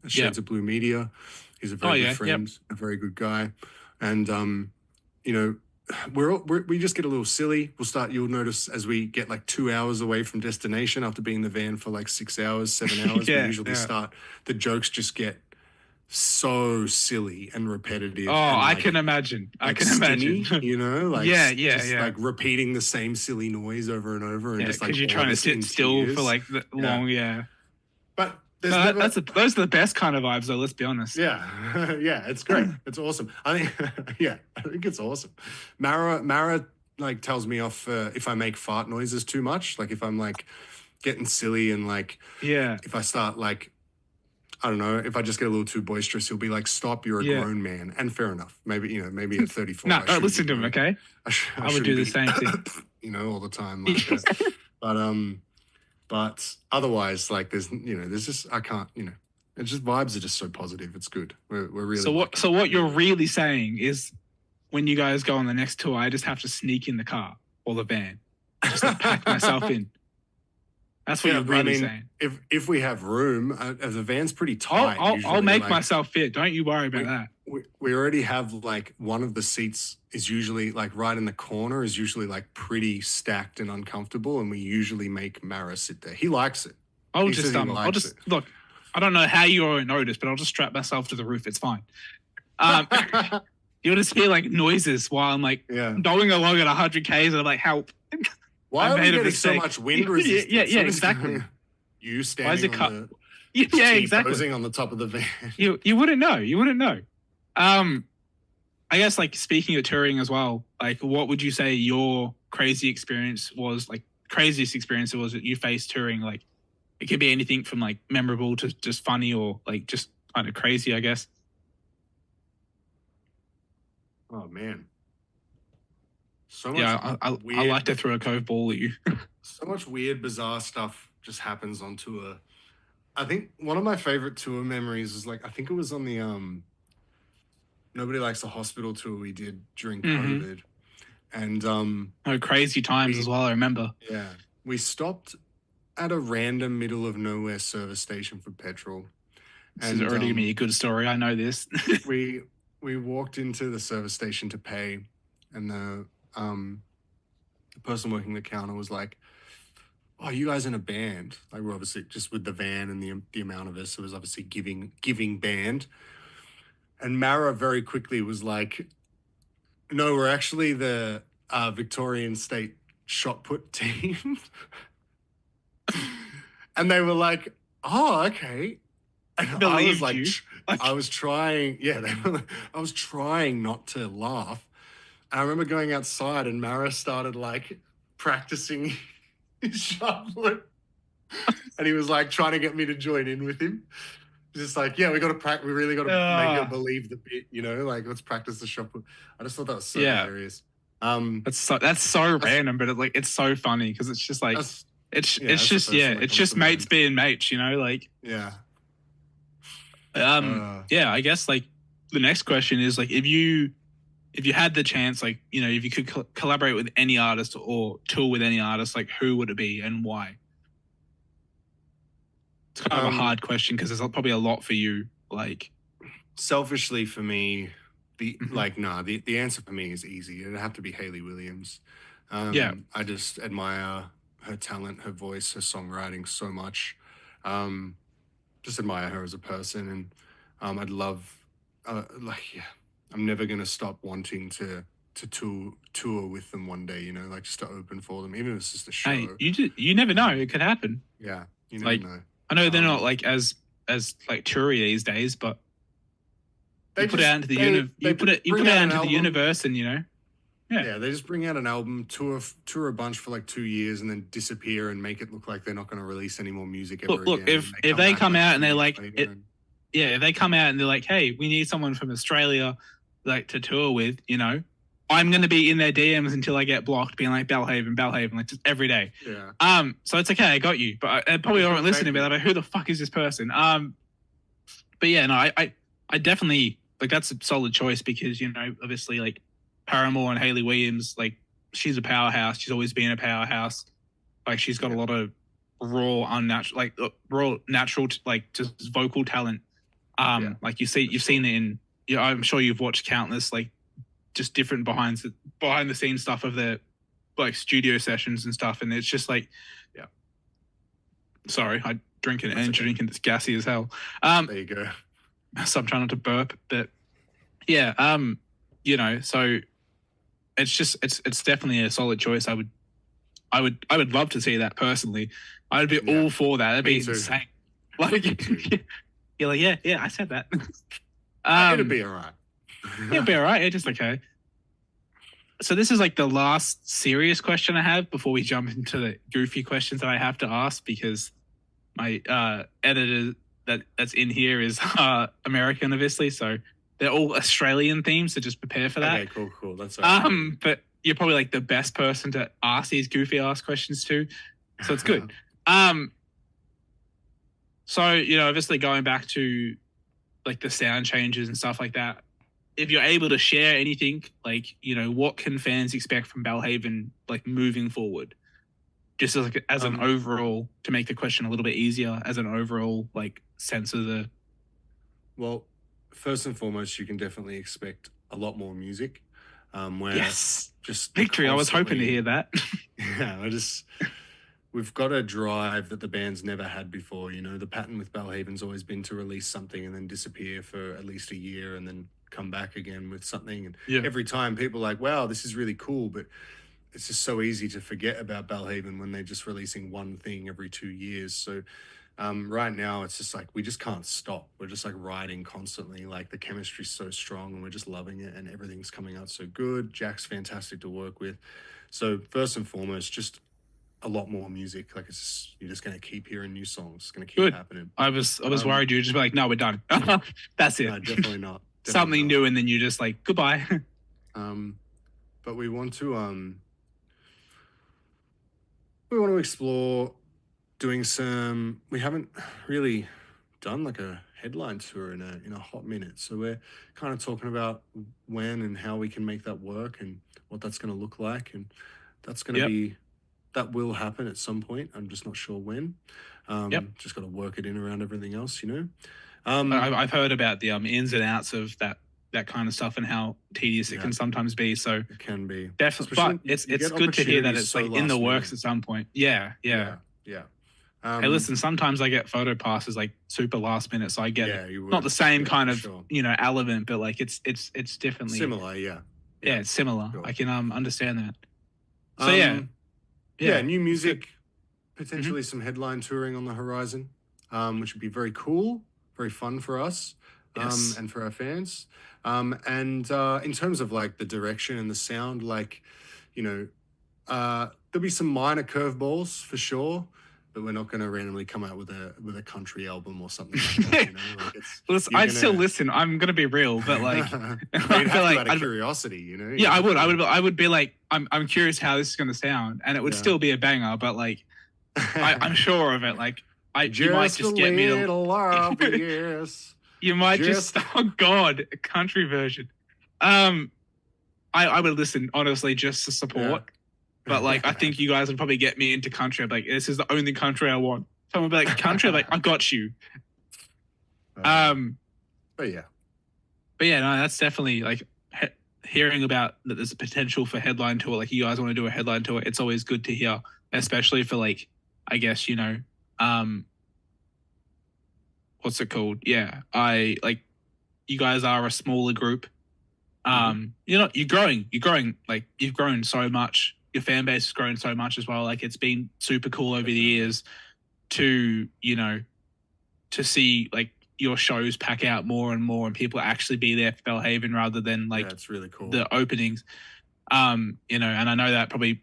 Shades of Blue Media. He's a very good friend, a very good guy, and we just get a little silly. You'll notice as we get like 2 hours away from destination after being in the van for like 6 hours, 7 hours, we usually start, the jokes just get so silly and repetitive. Oh, and I can imagine. I can imagine. Like repeating the same silly noise over and over. And just like, because you're trying to sit still for like long, But those are the best kind of vibes, though. Let's be honest. Yeah, it's great. It's awesome. I think it's awesome. Mara like tells me off if I make fart noises too much. Like if I'm like getting silly and like if I start like I don't know, if I just get a little too boisterous, he'll be like, "Stop! You're a grown man." And fair enough. Maybe maybe at 34. No, don't listen to him. Okay, I would do the same thing. All the time like that. But otherwise, like there's just I can't it's just vibes are just so positive. It's good. We're really so what you're really saying is when you guys go on the next tour, I just have to sneak in the car or the van, just to pack myself in. That's what you're really saying. If we have room, the van's pretty tight. I'll make myself fit. Don't you worry about that. We already have like one of the seats is usually like right in the corner is usually like pretty stacked and uncomfortable, and we usually make Mara sit there. He likes it. I'll just look. I don't know how you won't notice, but I'll just strap myself to the roof. It's fine. You'll just hear like noises while I'm like going along at 100 k's, and I'm like, help. Why are we getting so much wind resistance? Yeah, exactly. You standing on the exactly. posing on the top of the van. You wouldn't know. You wouldn't know. I guess like speaking of touring as well, like what would you say your craziest experience it was that you faced touring? Like, it could be anything from like memorable to just funny or like just kind of crazy, I guess. Oh man, so much Yeah, I like weird, to throw a curveball at you. so much weird, bizarre stuff just happens on tour. I think one of my favorite tour memories is like I think it was on the Nobody Likes the Hospital tour we did during Mm-hmm. COVID, and Oh, crazy times as we well. I remember. yeah we stopped at a random middle of nowhere service station for petrol, This is and already gonna be a good story. I know this. we we walked into the service station to pay, and the person working the counter was like, "Oh, you guys in a band?" Like we're obviously just with the van and the amount of us, it was obviously giving band. And Mara very quickly was like, "No, we're actually the Victorian State shot put team." And they were like, "Oh, okay." And I was Believed like, you. Like, I was trying, yeah, I was trying not to laugh. And I remember going outside and Mara started like practicing his shot put. And he was like trying to get me to join in with him. Just like, yeah, we got to practice. We really got to make her uh, believe the bit, like let's practice the shot put. I just thought that was so yeah, hilarious. Um, that's so that's, random, but it's so funny because it's just like that's, yeah, it's that's the just first yeah, one that it's comes just to mates mind. being mates, like Yeah. yeah. I guess like the next question is like if you had the chance, like if you could collaborate with any artist or tour with any artist, like who would it be and why? It's kind of a Um, hard question because there's probably a lot for you. Like, Selfishly for me, mhm. the answer for me is easy. It'd have to be Hayley Williams. Yeah, I just admire her talent, her voice, her songwriting so much. Um, just admire her as a person, and I'd love, yeah, I'm never gonna stop wanting to tour with them one day. Like just to open for them, even if it's just a hey, show. you never know, Um, it could happen. yeah, you never Like, know. I know they're not Um, like as like toury these days, but you they put it just out into the they you bring put it out out an into the album. universe, and yeah. Yeah, they just bring out an album, tour a bunch for like 2 years, and then disappear and make it look like they're not going to release any more music ever Look, again. And then if they if come they back come like out and two they're years like later, and yeah, if they come out and they're like, hey, we need someone from Australia like to tour with, I'm gonna be in their DMs until I get blocked, being like Belle Haven, Belle Haven, like just every day. yeah, So it's okay, I got you, but I probably won't listen to thank me. you. Like, who the fuck is this person? But yeah, no, I definitely like that's a solid choice because obviously like Paramore and Hayley Williams, like she's a powerhouse. She's always been a powerhouse. Like she's got a Yeah, lot of raw natural like just vocal talent. yeah, Like for you've sure. seen it in. I'm sure you've watched countless like just different behind the scenes stuff of their like studio sessions and stuff, and it's just like, Yeah, sorry, I drink an that's energy okay. drink and it's gassy as hell. Um, There you go. so I'm trying not to burp, but yeah, so it's definitely a solid choice. I would love to see that personally. I would be Yeah, all for that. That'd me be too. insane. Like Me too. you're like, yeah, I said that. It'd um, be all right. it'll be all right. It's just okay. So this is like the last serious question I have before we jump into the goofy questions that I have to ask because my editor that's in here is American, obviously. So they're all Australian themes. So just prepare for that. Okay, cool. That's all right. But you're probably like the best person to ask these goofy ass questions to, so it's good. Um, so obviously going back to like the sound changes and stuff like that. If you're able to share anything, like what can fans expect from Belle Haven, like moving forward, just as an um, overall to make the question a little bit easier, as an overall like sense of the well, first and foremost, you can definitely expect a lot more music. Where yes just victory. I was hoping to constantly, hear that. yeah, we've got a drive that the band's never had before. The pattern with Belle Haven's always been to release something and then disappear for at least a year and then come back again with something. And Yeah. every time people are like, wow, this is really cool. But it's just so easy to forget about Belle Haven when they're just releasing one thing every 2 years. So Right now, it's just like we just can't stop. We're just like riding constantly. Like the chemistry's so strong, and we're just loving it, and everything's coming out so good. Jack's fantastic to work with. So first and foremost, just a lot more music. Like you're just gonna keep hearing new songs. It's gonna keep Good. happening. I was worried you'd just be like, no, we're done. That's it. No, definitely not. Definitely Something not. new, and then you're just like, goodbye. But we want to explore doing some. We haven't really done like a headline tour in a hot minute, so we're kind of talking about when and how we can make that work and what that's going to look like, and that's going to Yep. be that will happen at some point. I'm just not sure when. Yep. Just got to work it in around everything else, you know. I've heard about the ins and outs of that kind of stuff and how tedious it can sometimes be. So it can be definitely, but it's good to hear that it's so like in the works minute. at some point. Yeah. Hey, listen, sometimes I get photo passes like super last minute, so I get it. Not the same kind of element, but like it's definitely similar. Yeah, it's similar. Sure. I can understand that. So new music, potentially some headline touring on the horizon, which would be very cool, very fun for us, and for our fans. And in terms of like the direction and the sound, like, there'll be some minor curveballs for sure, but we're not going to randomly come out with a country album or something like that. Listen, I'd still listen. I'm going to be real, but like, you'd have to out of curiosity, Yeah, I would. I would be like, I'm curious how this is going to sound, and it would still be a banger. But like, I'm sure of it. Like, you might just get me to. You might just oh god, a country version. I would listen honestly just to support. Yeah. But like I think you guys would probably get me into country. I'm like, this is the only country I want. Someone would be like, country, I'm like, I got you. But yeah, no, that's definitely like hearing about that there's a potential for headline tour. Like you guys want to do a headline tour, it's always good to hear, especially for like, I guess, what's it called? Yeah. You guys are a smaller group. You're growing, like you've grown so much. Your fan base has grown so much as well. Like it's been super cool over the years to see like your shows pack out more and more and people actually be there for Belle Haven rather than like it's really cool. The openings. And I know that probably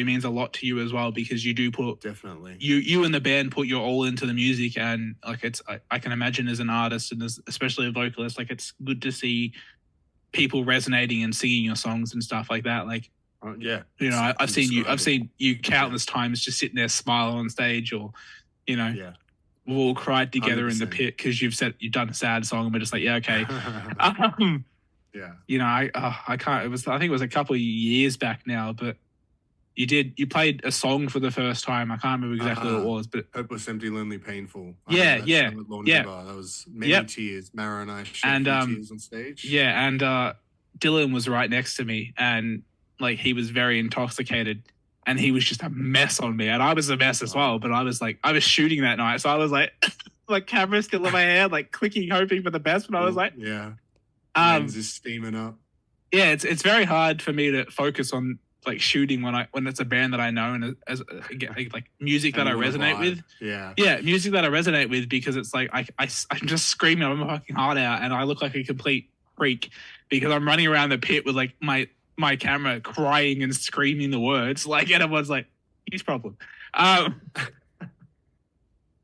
means a lot to you as well because you do put definitely you and the band put your all into the music and like I can imagine as an artist and especially a vocalist, like it's good to see people resonating and singing your songs and stuff like that. Like I've seen you countless times just sitting there smiling on stage or we've all cried together 100%. In the pit because you've done a sad song and we're just like okay. I can't. I think it was a couple of years back now, but you played a song for the first time. I can't remember exactly what it was, but Hopeless, Empty, Lonely, Painful. That was many tears. Mara and I shed tears on stage. Yeah, and Dylan was right next to me, and like he was very intoxicated, and he was just a mess on me, and I was a mess as well. But I was shooting that night, so I was like, like camera still in my hand, like clicking, hoping for the best. But I was like, lens is steaming up. Yeah, it's very hard for me to focus on like shooting when it's a band that I know and as like music that I resonate with. Music that I resonate with because it's like I'm just screaming, I'm fucking heart out, and I look like a complete freak because I'm running around the pit with like my camera crying and screaming the words, like, and everyone's like, "His problem." But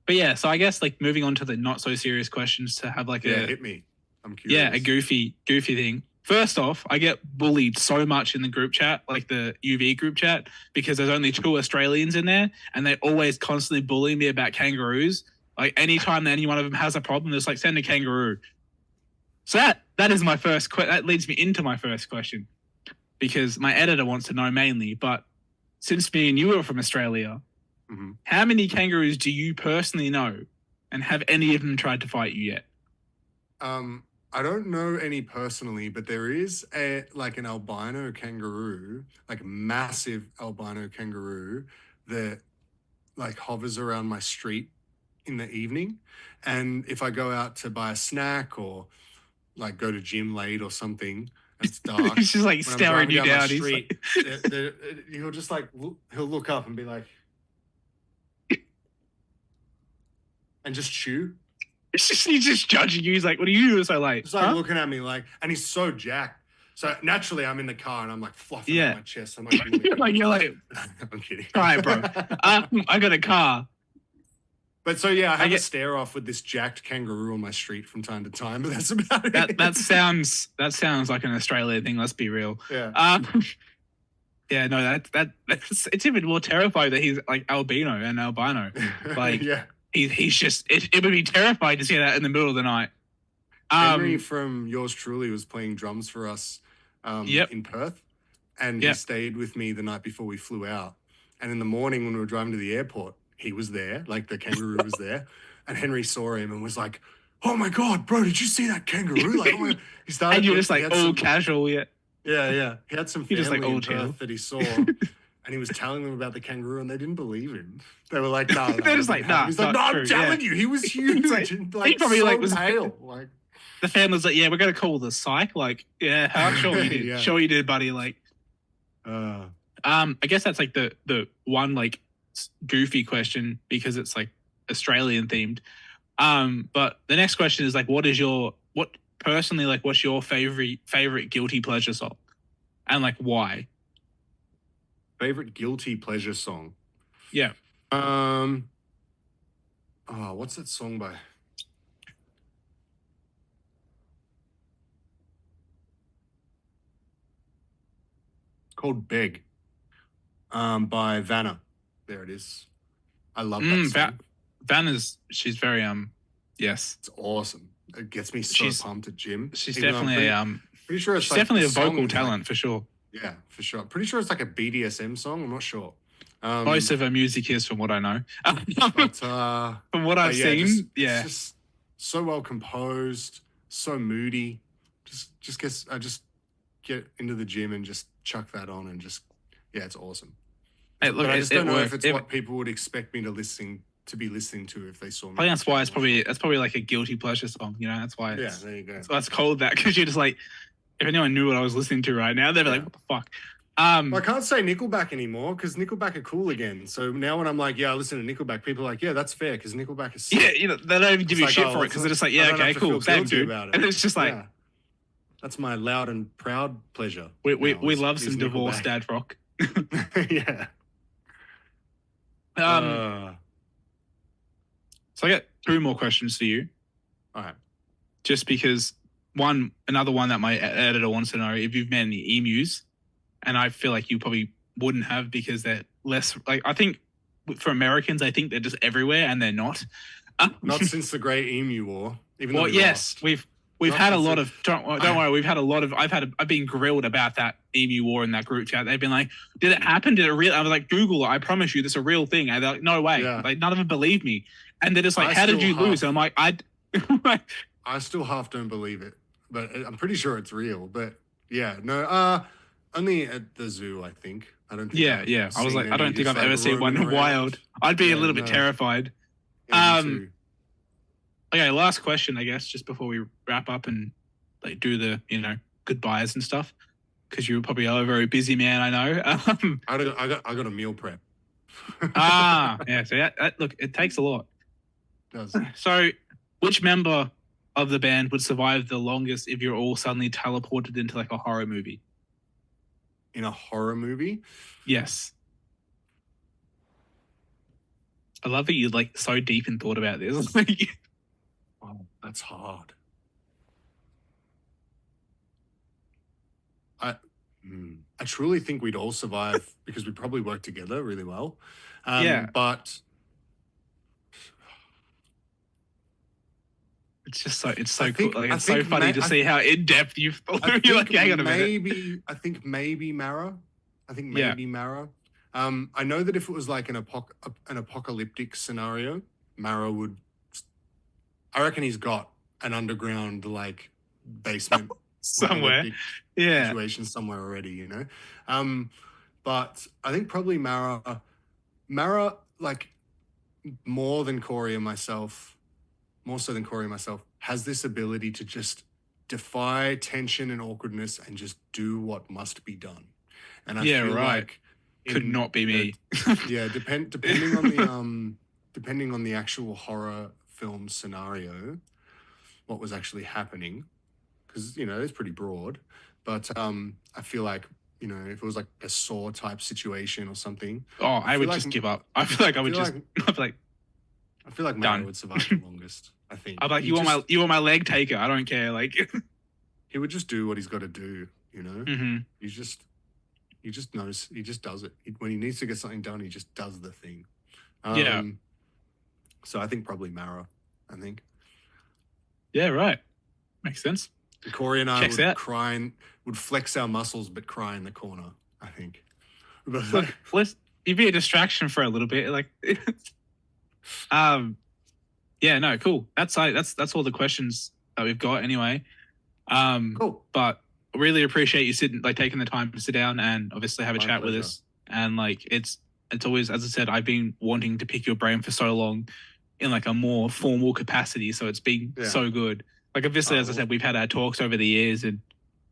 yeah, so I guess like moving on to the not so serious questions to have like hit me. I'm curious. Yeah, a goofy thing. First off, I get bullied so much in the group chat, like the UV group chat, because there's only 2 Australians in there, and they always constantly bully me about kangaroos. Like anytime that any one of them has a problem, it's like send a kangaroo. So that is my first that leads me into my first question, because my editor wants to know mainly. But since me and you are from Australia, how many kangaroos do you personally know, and have any of them tried to fight you yet? I don't know any personally, but there is an albino kangaroo, like a massive albino kangaroo that like hovers around my street in the evening. And if I go out to buy a snack or like go to gym late or something, it's dark. He's just like staring you down. Street, he'll just like, he'll look up and be like, and just chew. He's just judging you. He's like, what are you doing so late? He's like looking at me like, and he's so jacked. So naturally, I'm in the car and I'm like fluffing out my chest. I'm like, you're like, I'm kidding. Try it, bro. I got a car. But so yeah, I have a stare off with this jacked kangaroo on my street from time to time. But that's about it. That sounds like an Australian thing. Let's be real. Yeah. Yeah. No, that's it's even more terrifying that he's like albino and albino. Like, yeah. He's just. It would be terrifying to see that in the middle of the night. Henry from yours truly was playing drums for us in Perth, and he stayed with me the night before we flew out. And in the morning when we were driving to the airport, he was there, like the kangaroo was there, and Henry saw him and was like, "Oh my God, bro, did you see that kangaroo?" Like, oh my God. He started. And you're just like all casual, Yeah. He had some family like in Perth that he saw. And he was telling them about the kangaroo, and they didn't believe him. They were like, "No." They're just like, "Nah." He's like, "No, I'm telling you, he was huge." He probably so was pale. Like, the family's like, "Yeah, we're gonna call the psych." Like, yeah, how sure you did? Yeah. Sure you did, buddy. Like, I guess that's like the one like goofy question because it's like Australian themed. But the next question is like, what's your favorite guilty pleasure song, and like why? Favorite guilty pleasure song? Yeah. What's that song by? Called Beg. By Vanna. There it is. I love that song. Vanna's she's very yes. It's awesome. It gets me so pumped at gym. She's definitely pretty sure it's she's definitely a vocal talent for sure. Yeah, for sure. Pretty sure it's like a BDSM song. I'm not sure. Most of her music is, from what I know. But, from what I've seen, it's just so well composed, so moody. I just get into the gym and just chuck that on and just it's awesome. Hey, look, but I just don't know if it's what people would expect me to be listening to if they saw me. I think that's why it's probably like a guilty pleasure song. You know, that's why. There you go. So that's called that because you're just like, if anyone knew what I was listening to right now, they'd be like, "What the fuck?" I can't say Nickelback anymore because Nickelback are cool again. So now when I'm like, I listen to Nickelback, people are like, yeah, that's fair because Nickelback is sick. Yeah, they don't even give you shit for it because they're just like, yeah, okay, cool, same dude. And it's just like, that's my loud and proud pleasure. We love some divorced dad rock. Yeah. So I got 2 more questions for you. All right. Just because another one that my editor wants to know if you've met any emus. And I feel like you probably wouldn't have because they're less like, I think for Americans, I think they're just everywhere and they're not. Not since the Great Emu War. Even though we've had a lot of, don't worry, we've had a lot of, I've been grilled about that emu war in that group chat. They've been like, did it happen? Did it really? I was like, Google it. I promise you, this is a real thing. And they're like, no way. Like none of them believe me. And they're just like, how did you lose? And I'm like, I still half don't believe it, but I'm pretty sure it's real. But only at the zoo, I think. I don't think. Yeah. I was like, I don't think I've ever seen one wild. I'd be a little bit terrified. Okay, last question, I guess, just before we wrap up and like do the goodbyes and stuff, because you probably are a very busy man, I know. I got a meal prep. Yeah. So look, it takes a lot. It does. So, which member of the band would survive the longest if you're all suddenly teleported into like a horror movie? In a horror movie? Yes. I love that you're like so deep and thought about this. Oh, that's hard. I truly think we'd all survive because we probably work together really well. But it's so cool. Like, it's so funny to see how in depth you've thought. You're like, hang on a minute. I think maybe Mara. Mara. I know that if it was like an apocalyptic scenario, Mara would. I reckon he's got an underground like basement somewhere, situation somewhere already, But I think probably Mara, like more so than Corey and myself, has this ability to just defy tension and awkwardness and just do what must be done. And I feel like could not be me. depending on the actual horror film scenario, what was actually happening, because it's pretty broad. But I feel like if it was like a Saw type situation or something, Oh, I would just give up. I feel like I would just. I feel like Mara would survive the longest. I think. I'm like, you want my leg? Take it. I don't care. Like, he would just do what he's got to do. Mm-hmm. He just knows. He just does it. When he needs to get something done, he just does the thing. Yeah. So I think probably Mara. I think. Yeah. Right. Makes sense. Corey and I would flex our muscles, but cry in the corner. I think. Look, you'd be a distraction for a little bit, like. Yeah, no, cool. That's all the questions that we've got anyway. Cool. But really appreciate you taking the time to sit down and obviously have a chat with us. And like it's always, as I said, I've been wanting to pick your brain for so long in like a more formal capacity. So it's been so good. Like obviously, as I said, we've had our talks over the years and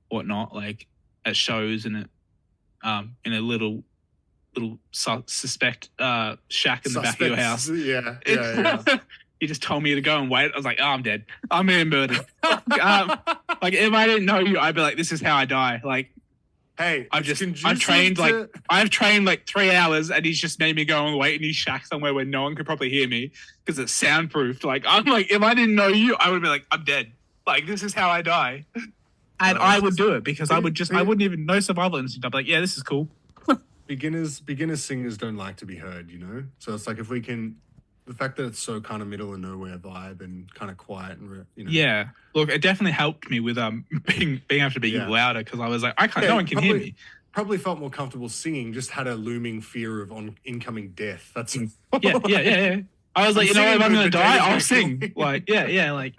whatnot, like at shows and in a little suspect shack in the back of your house. Yeah. You just told me to go and wait. I was like, oh, I'm dead. I'm being murdered. Like if I didn't know you, I'd be like, this is how I die. Like, hey, I've trained like 3 hours, and he's just made me go and wait in his shack somewhere where no one could probably hear me because it's soundproofed. Like I'm like, if I didn't know you, I would be like, I'm dead. Like this is how I die. And I would do it because I wouldn't even know survival instinct. I'd be like, yeah, this is cool. Beginners singers don't like to be heard, So it's like if we can, the fact that it's so kind of middle of nowhere vibe and kind of quiet and Yeah, look, it definitely helped me with being able to be louder because I was like, no one can hear me. Probably felt more comfortable singing. Just had a looming fear of incoming death. That's yeah. I was like, if I'm gonna die, I'll sing. Like, like.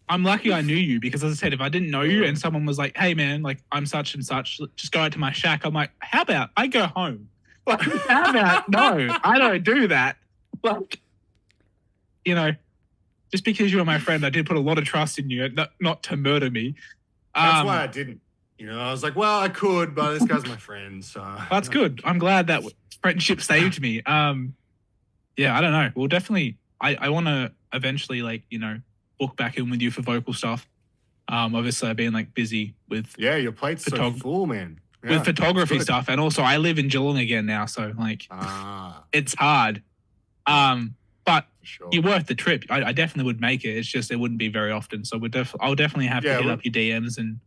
I'm lucky I knew you because, as I said, if I didn't know you and someone was like, hey, man, like, I'm such and such, just go out to my shack. I'm like, how about I go home? Like, how about, no, I don't do that. Like, just because you were my friend, I did put a lot of trust in you, not to murder me. That's why I didn't. I was like, well, I could, but this guy's my friend. So that's good. I'm glad that friendship saved me. Yeah, I don't know. Well, definitely, I want to eventually, book back in with you for vocal stuff. Obviously I've been like busy with your plate's so full, man. With photography stuff, and also I live in Geelong again now, so like it's hard. But you're worth the trip. I definitely would make it. It's just it wouldn't be very often. So I'll definitely have to hit up your DMs and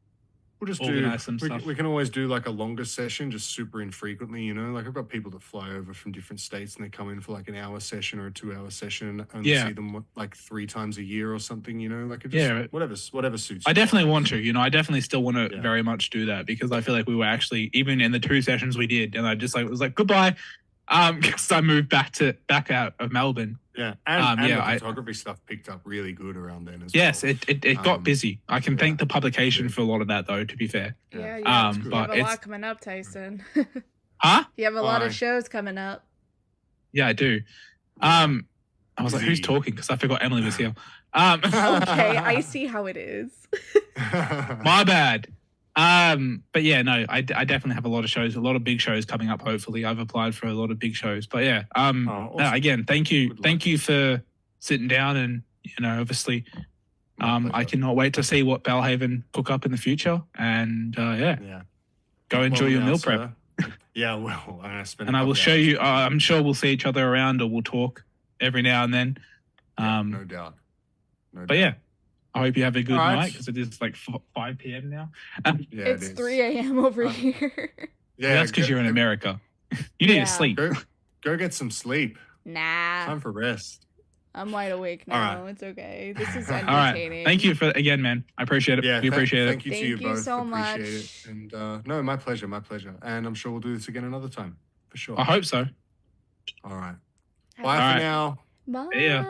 we'll just organize some stuff. We can always do like a longer session, just super infrequently, Like I've got people that fly over from different states and they come in for like an hour session or a 2-hour session and only see them like 3 times a year or something, Like it just, whatever suits. I definitely want to, I definitely still want to very much do that because I feel like we were actually even in the 2 sessions we did, and I just was like goodbye, because I moved back out of Melbourne. Yeah, and the photography stuff picked up really good around then as well. Yes, it got busy. I can thank the publication for a lot of that, though, to be fair. Yeah, you have a lot coming up, Tyson. Huh? You have a lot of shows coming up. Yeah, I do. I was like, who's talking? Because I forgot Emily was here. Okay, I see how it is. My bad. But yeah, no, I definitely have a lot of shows, a lot of big shows coming up. Hopefully, I've applied for a lot of big shows. But yeah, awesome. Again, thank you for sitting down and obviously, I cannot wait to see what Belle Haven cook up in the future. And go enjoy your meal prep. Yeah, well, and I will show you. I'm sure we'll see each other around, or we'll talk every now and then. No doubt. But yeah. I hope you have a good night because it is like 5 p.m. now. It's 3 a.m. over here. Yeah, that's because you're in America. You need to sleep. Go get some sleep. Nah. Time for rest. I'm wide awake now. It's okay. This is entertaining. All right. Thank you again, man. I appreciate it. Yeah, we appreciate it. Thank you to you both. So much. Appreciate it. And no, my pleasure. And I'm sure we'll do this again another time for sure. I hope so. All right. Bye for now. Bye. See ya.